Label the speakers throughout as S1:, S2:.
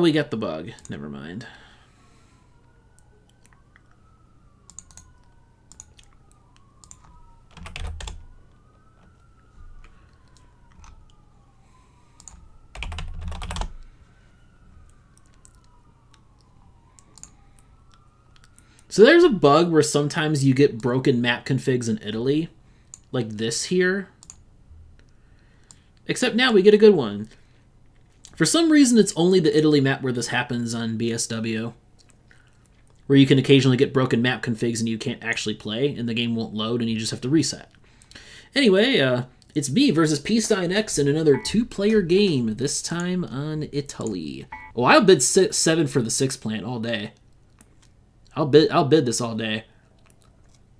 S1: we got the bug. Never mind. So there's a bug where sometimes you get broken map configs in Italy, like this here. Except now we get a good one. For some reason, it's only the Italy map where this happens on BSW, where you can occasionally get broken map configs and you can't actually play, and the game won't load, and you just have to reset. Anyway, it's me versus psteinx in another 2-player game, this time on Italy. Oh, I'll bid 7 for the 6 plant all day. I'll bid this all day.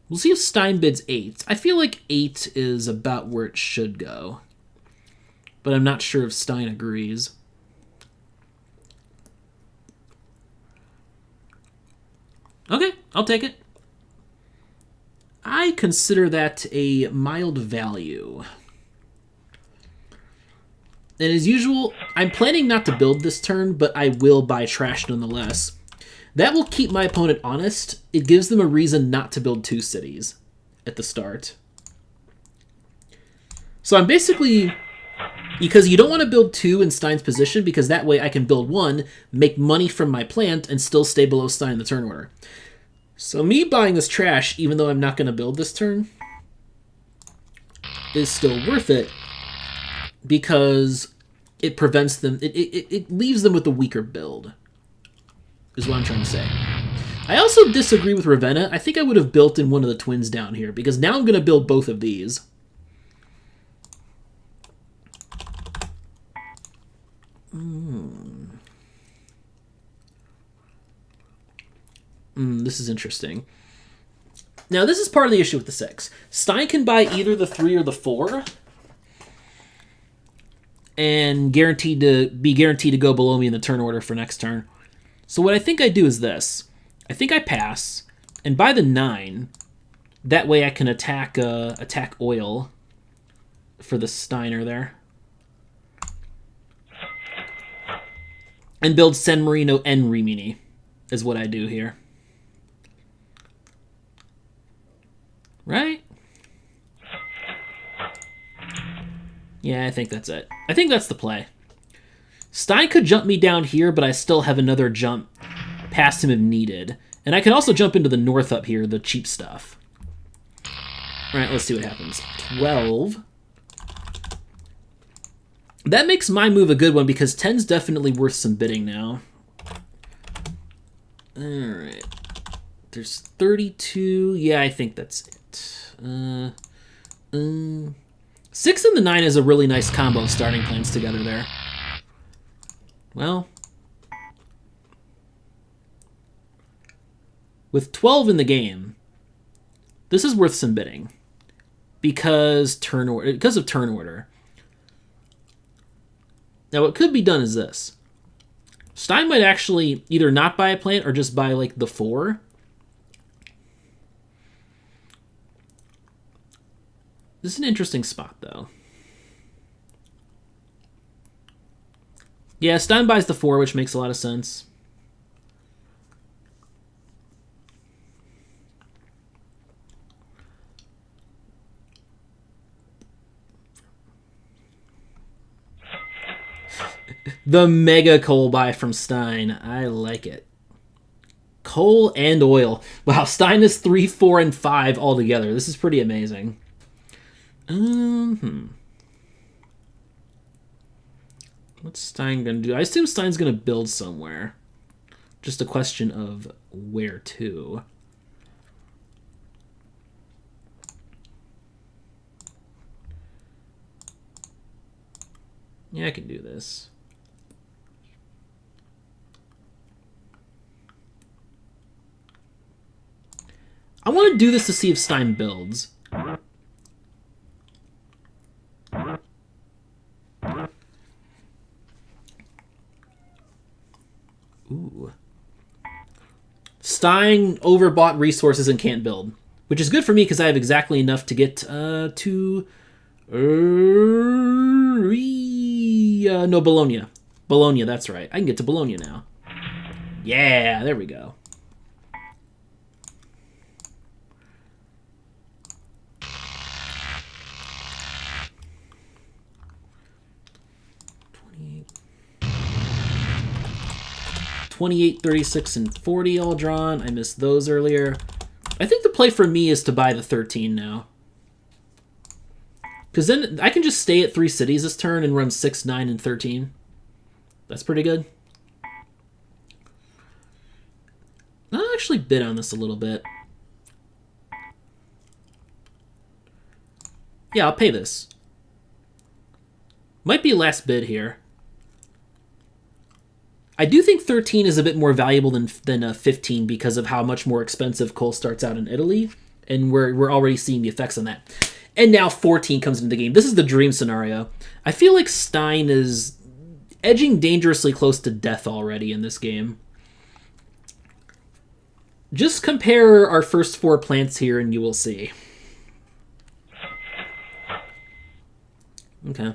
S1: We'll see if Stein bids 8. I feel like 8 is about where it should go. But I'm not sure if Stein agrees. Okay, I'll take it. I consider that a mild value. And as usual, I'm planning not to build this turn, but I will buy trash nonetheless. That will keep my opponent honest. It gives them a reason not to build 2 cities at the start. So I'm basically... Because you don't want to build 2 in Stein's position, because that way I can build 1, make money from my plant, and still stay below Stein in the turn order. So me buying this trash, even though I'm not going to build this turn, is still worth it, because it prevents them... It leaves them with a weaker build, is what I'm trying to say. I also disagree with Ravenna. I think I would have built in one of the twins down here, because now I'm going to build both of these. This is interesting. Now, this is part of the issue with the 6. Stein can buy either the 3 or the 4, and be guaranteed to go below me in the turn order for next turn. So what I think I do is this. I think I pass, and buy the 9. That way I can attack oil for the Steiner there. And build San Marino and Rimini is what I do here. Right? Yeah, I think that's it. I think that's the play. Stein could jump me down here, but I still have another jump past him if needed. And I can also jump into the north up here, the cheap stuff. Alright, let's see what happens. 12. That makes my move a good one, because 10's definitely worth some bidding now. Alright. There's 32. Yeah, I think that's it. 6 and the 9 is a really nice combo of starting plans together there. Well, with 12 in the game, this is worth some bidding. Because of turn order. Now, what could be done is this. Stein might actually either not buy a plant or just buy, like, the 4. This is an interesting spot, though. Yeah, Stein buys the 4, which makes a lot of sense. The mega coal buy from Stein. I like it. Coal and oil. Wow, Stein is 3, 4, and 5 all together. This is pretty amazing. What's Stein going to do? I assume Stein's going to build somewhere. Just a question of where to. Yeah, I can do this. I want to do this to see if Stein builds. Ooh. Stein overbought resources and can't build, which is good for me because I have exactly enough to get to no, Bologna. Bologna, that's right. I can get to Bologna now. Yeah, there we go. $28, $36, and $40 all drawn. I missed those earlier. I think the play for me is to buy the 13 now. Because then I can just stay at 3 cities this turn and run 6, 9, and 13. That's pretty good. I'll actually bid on this a little bit. Yeah, I'll pay this. Might be last bid here. I do think 13 is a bit more valuable than 15 because of how much more expensive coal starts out in Italy, and we're already seeing the effects on that. And now 14 comes into the game. This is the dream scenario. I feel like Stein is edging dangerously close to death already in this game. Just compare our first 4 plants here and you will see. Okay.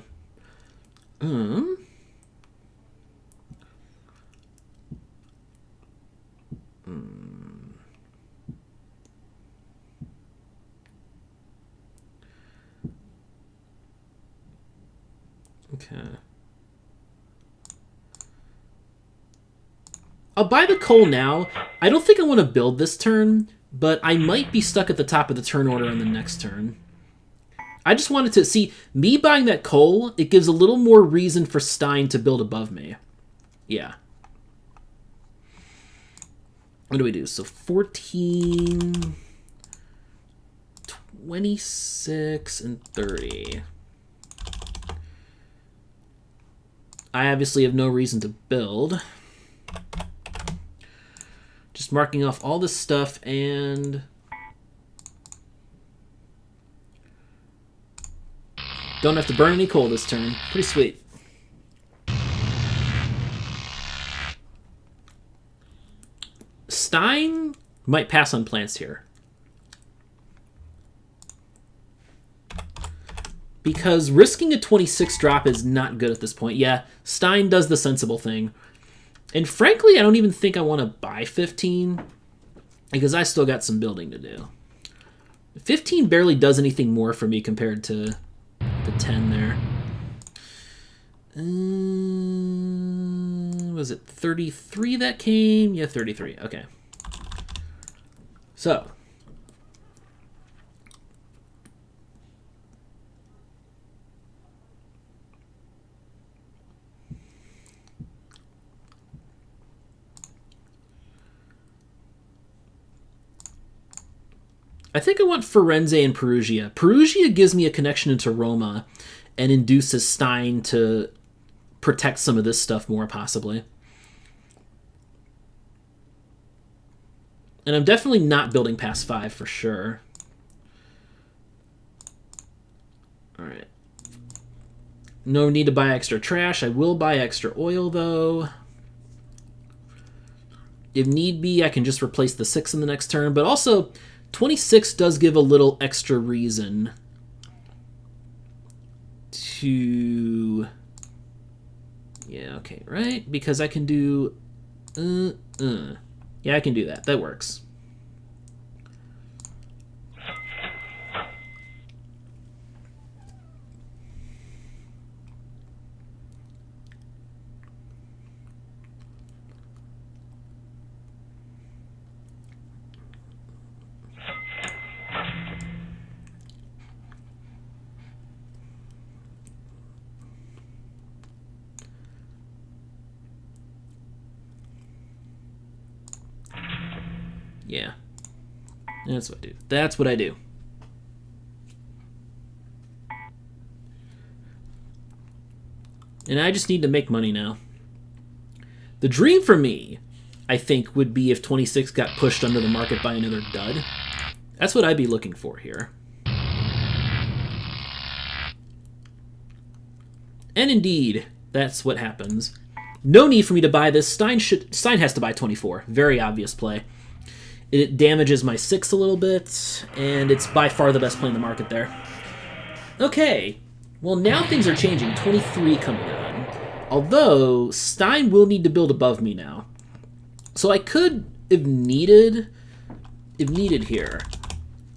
S1: Okay. I'll buy the coal now. I don't think I want to build this turn, but I might be stuck at the top of the turn order on the next turn. I just wanted to see, me buying that coal, it gives a little more reason for Stein to build above me. Yeah. What do we do? So 14, 26, and 30. I obviously have no reason to build. Just marking off all this stuff and... don't have to burn any coal this turn. Pretty sweet. Stein might pass on plants here. Because risking a 26 drop is not good at this point. Yeah, Stein does the sensible thing. And frankly, I don't even think I want to buy 15. Because I still got some building to do. 15 barely does anything more for me compared to the 10 there. Was it 33 that came? Yeah, 33. Okay. So. I think I want Firenze and Perugia. Perugia gives me a connection into Roma and induces Stein to protect some of this stuff more, possibly. And I'm definitely not building past 5 for sure. Alright. No need to buy extra trash. I will buy extra oil, though. If need be, I can just replace the 6 in the next turn. But also, 26 does give a little extra reason to... yeah, okay, right? Because I can do... yeah, I can do that. That works. Yeah. That's what I do. That's what I do. And I just need to make money now. The dream for me, I think, would be if 26 got pushed under the market by another dud. That's what I'd be looking for here. And indeed, that's what happens. No need for me to buy this. Stein has to buy 24. Very obvious play. It damages my 6 a little bit, and it's by far the best play in the market there. Okay, well now things are changing. 23 coming on. Although, Stein will need to build above me now. So I could, if needed here,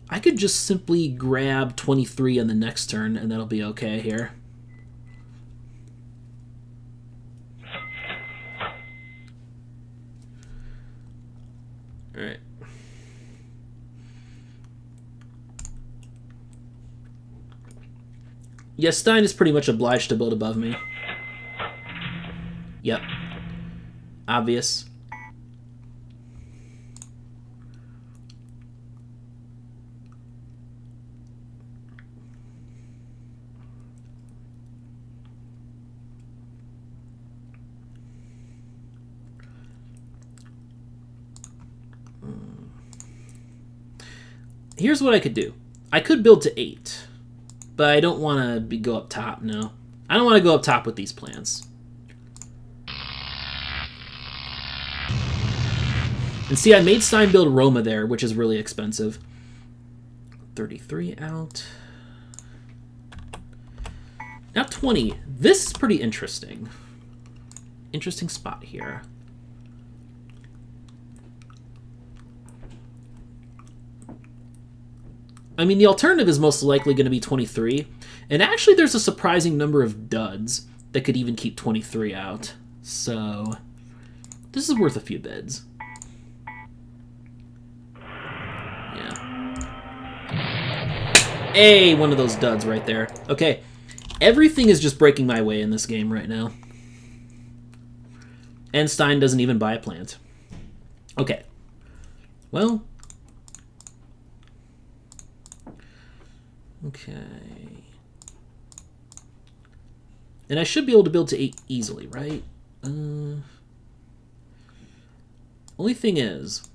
S1: I could just simply grab 23 on the next turn, and that'll be okay here. Alright. Yes, Stein is pretty much obliged to build above me. Yep. Obvious. Here's what I could do. I could build to 8, but I don't want to go up top, no. I don't want to go up top with these plans. And see, I made Stein build Roma there, which is really expensive. 33 out. Now 20. This is pretty interesting. Interesting spot here. I mean, the alternative is most likely going to be 23. And actually, there's a surprising number of duds that could even keep 23 out. So, this is worth a few bids. Yeah. Hey, one of those duds right there. Okay, everything is just breaking my way in this game right now. And Stein doesn't even buy a plant. Okay. Well... Okay. And I should be able to build to 8 easily, right? Only thing is,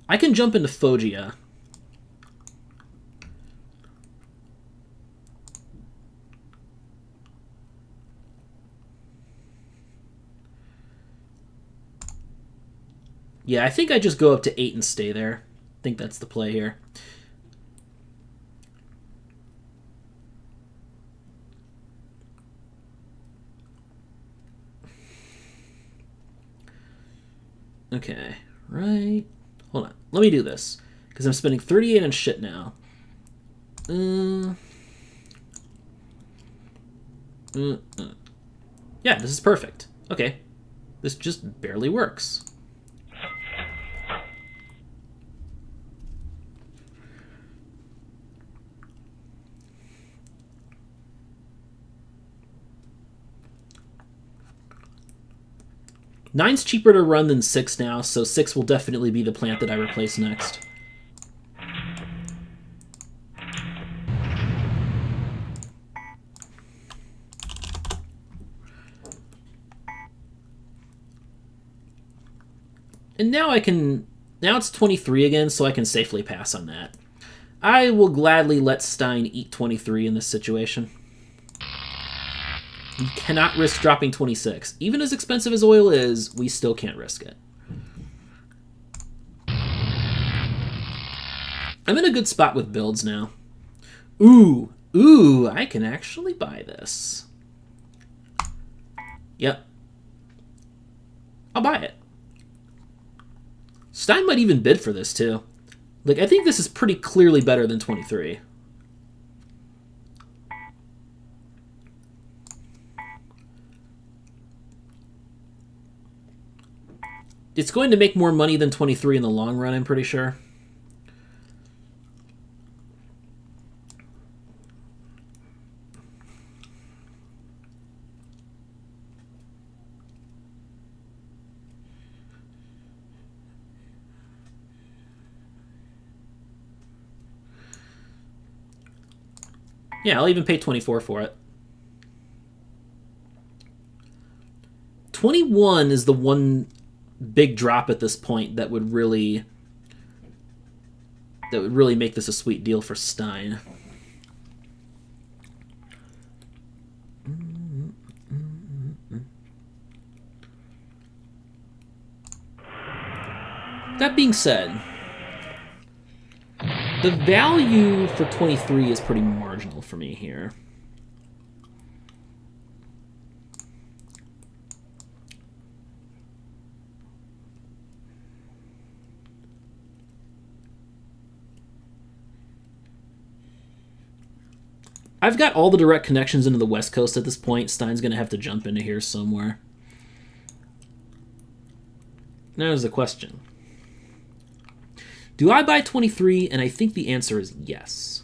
S1: I can jump into Foggia. Yeah, I think I just go up to 8 and stay there. I think that's the play here. Okay, right. Hold on. Let me do this. Because I'm spending 38 on shit now. Yeah, this is perfect. Okay. This just barely works. Nine's cheaper to run than 6 now, so 6 will definitely be the plant that I replace next. And now I can... Now it's 23 again, so I can safely pass on that. I will gladly let Stein eat 23 in this situation. You cannot risk dropping 26. Even as expensive as oil is, we still can't risk it. I'm in a good spot with builds now. Ooh, I can actually buy this. Yep. I'll buy it. Stein might even bid for this, too. Like, I think this is pretty clearly better than 23. It's going to make more money than 23 in the long run, I'm pretty sure. Yeah, I'll even pay 24 for it. 21 is the one big drop at this point that would really make this a sweet deal for Stein. That being said, the value for 23 is pretty marginal for me here. I've got all the direct connections into the West Coast at this point. Stein's going to have to jump into here somewhere. Now there's the question. Do I buy 23? And I think the answer is yes.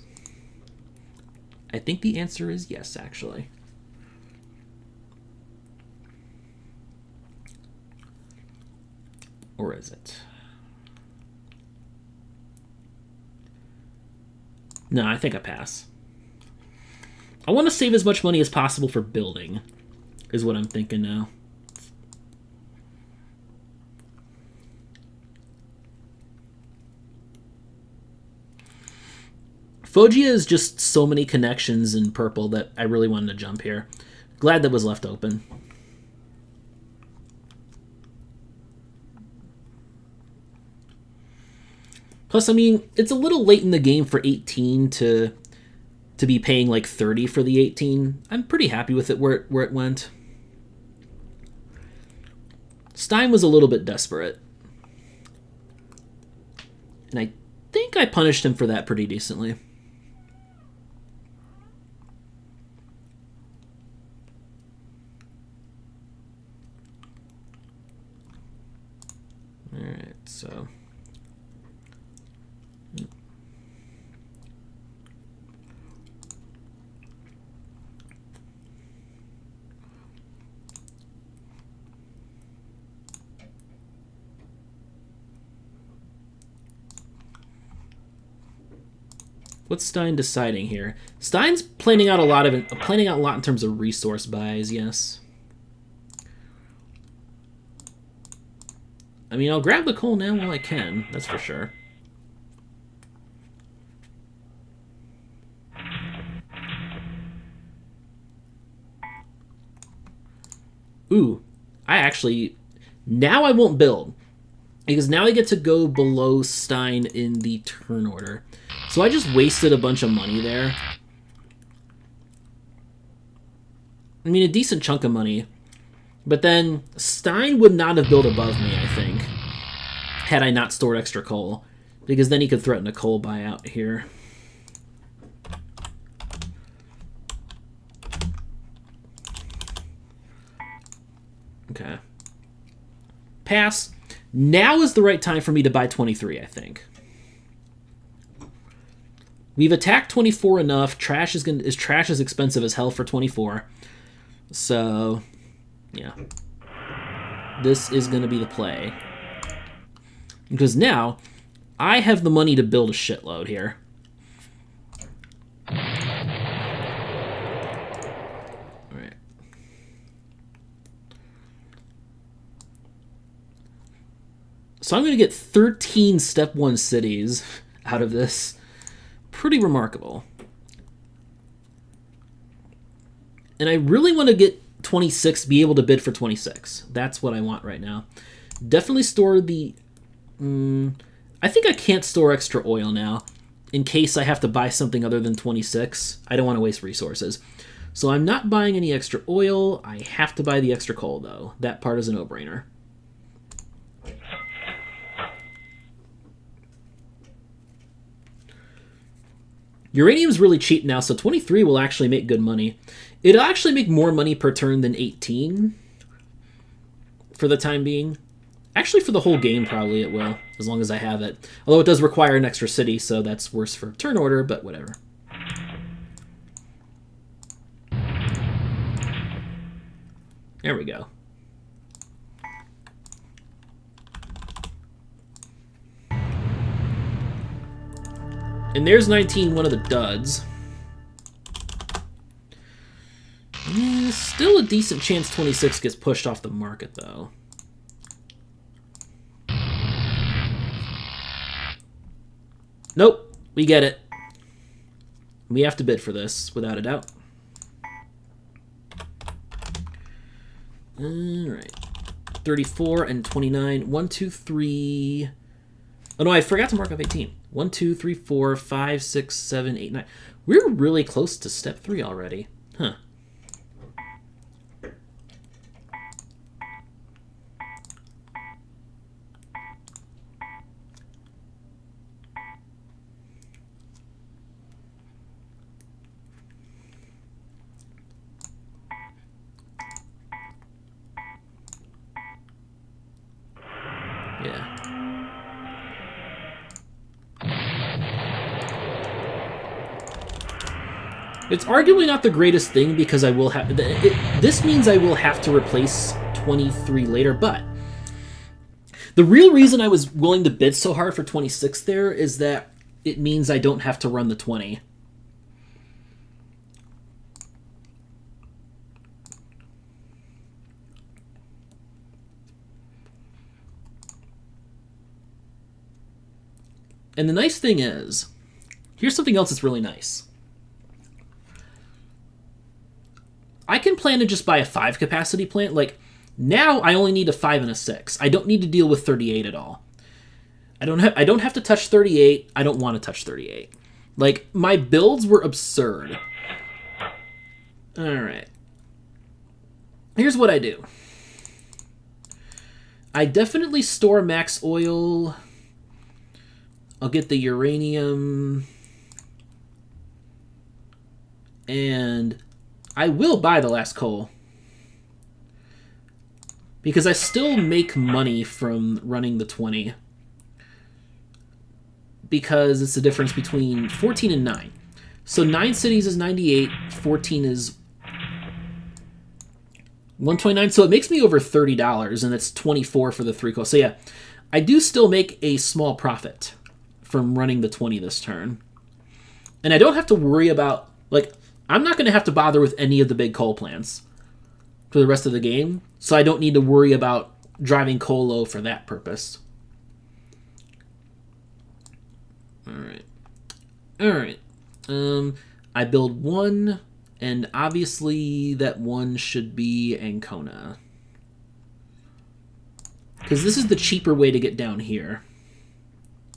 S1: I think the answer is yes, actually. Or is it? No, I think I pass. I want to save as much money as possible for building, is what I'm thinking now. Foggia is just so many connections in purple that I really wanted to jump here. Glad that was left open. Plus, I mean, it's a little late in the game for 18 to be paying like 30 for the 18. I'm pretty happy with it where it went. Stein was a little bit desperate. And I think I punished him for that pretty decently. Alright, so... What's Stein deciding here? Stein's planning out a lot in terms of resource buys, yes. I mean, I'll grab the coal now while I can, that's for sure. Ooh, now I won't build, because now I get to go below Stein in the turn order. So I just wasted a bunch of money there. I mean, a decent chunk of money. But then Stein would not have built above me, I think, had I not stored extra coal. Because then he could threaten a coal buyout here. Okay. Pass. Now is the right time for me to buy 23, I think. We've attacked 24 enough. Trash is expensive as hell for 24. So, yeah. This is going to be the play. Because now, I have the money to build a shitload here. Alright. So I'm going to get 13 Step 1 cities out of this. Pretty remarkable. And I really want to get 26, be able to bid for 26. That's what I want right now. Definitely store the... I think I can't store extra oil now, in case I have to buy something other than 26. I don't want to waste resources. So I'm not buying any extra oil. I have to buy the extra coal, though. That part is a no-brainer. Uranium's really cheap now, so 23 will actually make good money. It'll actually make more money per turn than 18 for the time being. Actually, for the whole game, probably it will, as long as I have it. Although it does require an extra city, so that's worse for turn order, but whatever. There we go. And there's 19, one of the duds. Still a decent chance 26 gets pushed off the market, though. Nope, we get it. We have to bid for this, without a doubt. Alright. 34 and 29. 1, 2, 3... Oh no, I forgot to mark up 18. 1, 2, 3, 4, 5, 6, 7, 8, 9. We're really close to step 3 already. Huh. It's arguably not the greatest thing because I will have... This means I will have to replace 23 later, but... The real reason I was willing to bid so hard for 26 there is that it means I don't have to run the 20. And the nice thing is, here's something else that's really nice. I can plan to just buy a 5 capacity plant. Like, now I only need a 5 and a 6. I don't need to deal with 38 at all. I don't have to touch 38. I don't want to touch 38. Like, my builds were absurd. Alright. Here's what I do. I definitely store max oil. I'll get the uranium. And I will buy the last coal. Because I still make money from running the 20. Because it's the difference between 14 and 9. So 9 cities is 98, 14 is 129. So it makes me over $30, and it's 24 for the 3 coal. So yeah, I do still make a small profit from running the 20 this turn. And I don't have to worry about, like, I'm not going to have to bother with any of the big coal plants for the rest of the game, so I don't need to worry about driving coal low for that purpose. Alright. I build 1, and obviously that 1 should be Ancona. Because this is the cheaper way to get down here.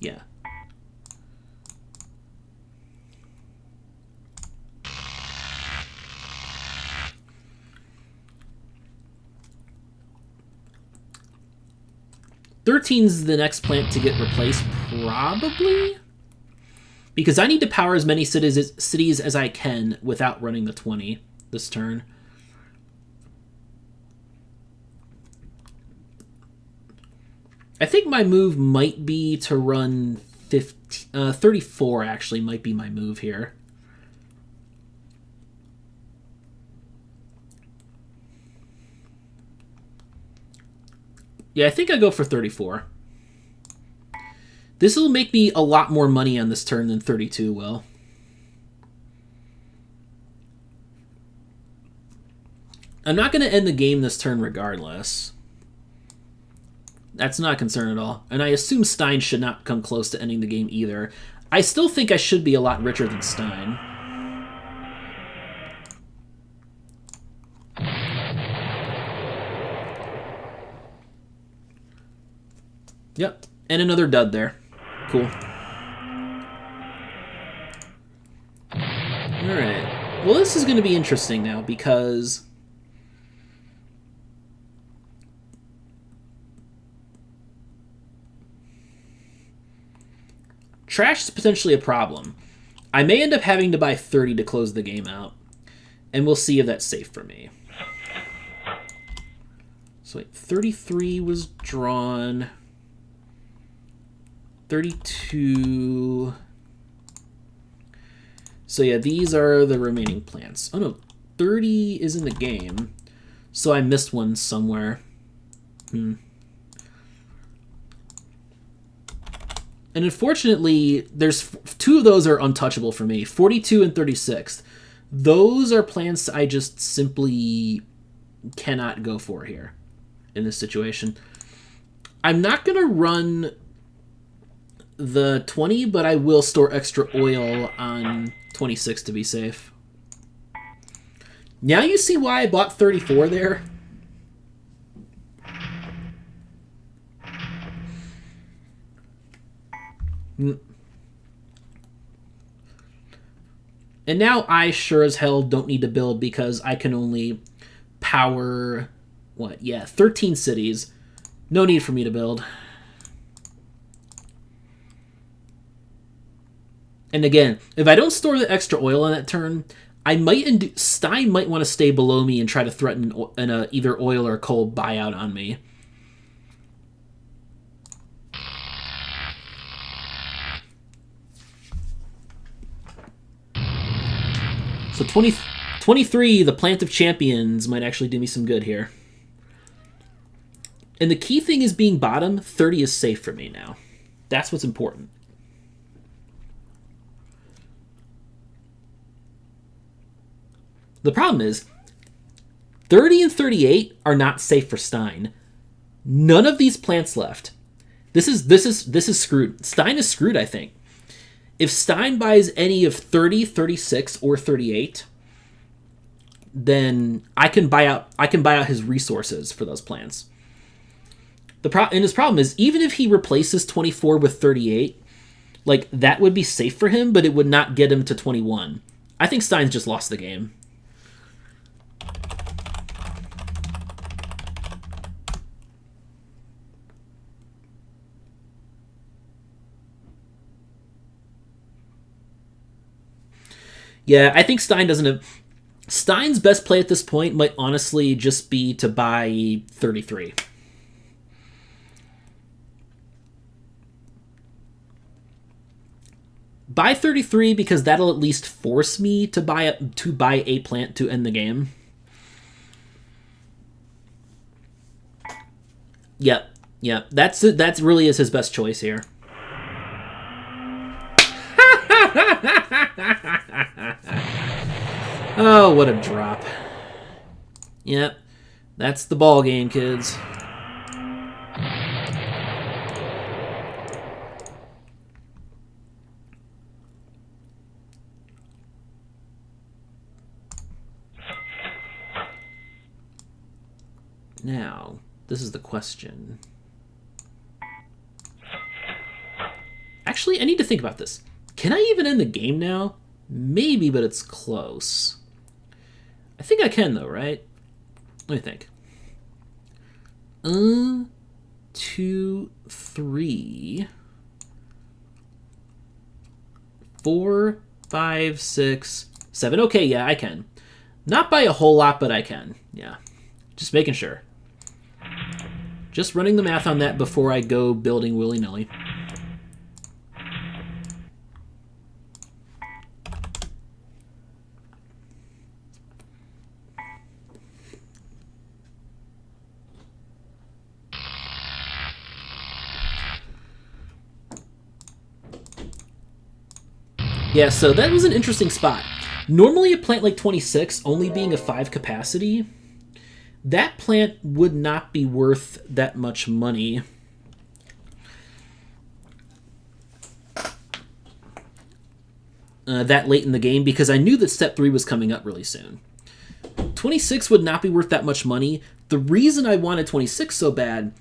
S1: Yeah. "13's the next plant to get replaced, probably? Because I need to power as many cities as I can without running the 20 this turn. I think my move might be to run 34, actually, might be my move here. Yeah, I think I go for 34. This will make me a lot more money on this turn than 32 will. I'm not going to end the game this turn regardless. That's not a concern at all. And I assume Stein should not come close to ending the game either. I still think I should be a lot richer than Stein. Yep, and another dud there. Cool. Alright. Well, this is going to be interesting now because trash is potentially a problem. I may end up having to buy 30 to close the game out, and we'll see if that's safe for me. So wait, 33 was drawn. 32. So yeah, these are the remaining plants. Oh no, 30 is in the game. So I missed one somewhere. And unfortunately, there's 2 of those are untouchable for me. 42 and 36. Those are plants I just simply cannot go for here in this situation. I'm not going to run the 20, but I will store extra oil on 26 to be safe. Now you see why I bought 34 there? And now I sure as hell don't need to build because I can only power, what, yeah, 13 cities. No need for me to build. And again, if I don't store the extra oil on that turn, I might Stein might want to stay below me and try to threaten either oil or coal buyout on me. So 23, the Plant of Champions, might actually do me some good here. And the key thing is being bottom. 30 is safe for me now. That's what's important. The problem is 30 and 38 are not safe for Stein. None of these plants left. This is screwed. Stein is screwed, I think. If Stein buys any of 30, 36, or 38, then I can buy out his resources for those plants. And his problem is, even if he replaces 24 with 38, like, that would be safe for him, but it would not get him to 21. I think Stein's just lost the game. Yeah, I think Stein doesn't have... Stein's best play at this point might honestly just be to buy 33. Buy 33 because that'll at least force me to buy a plant to end the game. Yep. That really is his best choice here. Oh, what a drop. Yep. That's the ball game, kids. Now, this is the question. Actually, I need to think about this. Can I even end the game now? Maybe, but it's close. I think I can, though, right? Let me think. 2, 3, 4, 5, 6, 7. Okay, yeah, I can. Not by a whole lot, but I can. Yeah. Just making sure. Just running the math on that before I go building willy-nilly. Yeah, so that was an interesting spot. Normally a plant like 26, only being a 5 capacity, that plant would not be worth that much money. That late in the game, because I knew that step 3 was coming up really soon. 26 would not be worth that much money. The reason I wanted 26 so bad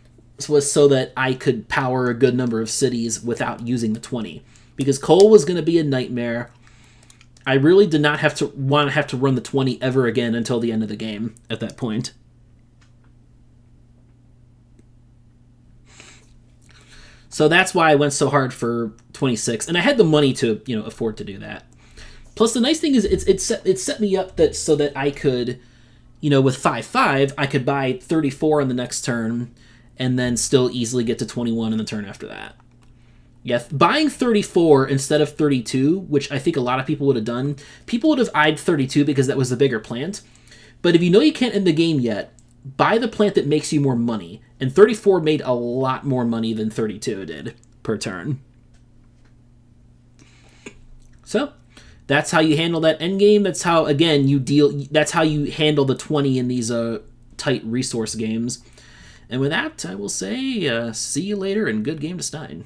S1: was so that I could power a good number of cities without using the 20. Because coal was going to be a nightmare. I really did not want to have to run the 20 ever again until the end of the game at that point. So that's why I went so hard for 26, and I had the money to, afford to do that. Plus, the nice thing is it set me up so that I could, with 5/5, I could buy 34 on the next turn, and then still easily get to 21 in the turn after that. Yeah, buying 34 instead of 32, which I think a lot of people would have done. People would have eyed 32 because that was the bigger plant. But if you know you can't end the game yet, buy the plant that makes you more money. And 34 made a lot more money than 32 did per turn. So, that's how you handle that endgame. That's how, again, that's how you handle the 20 in these tight resource games. And with that, I will say, see you later and good game to Stein.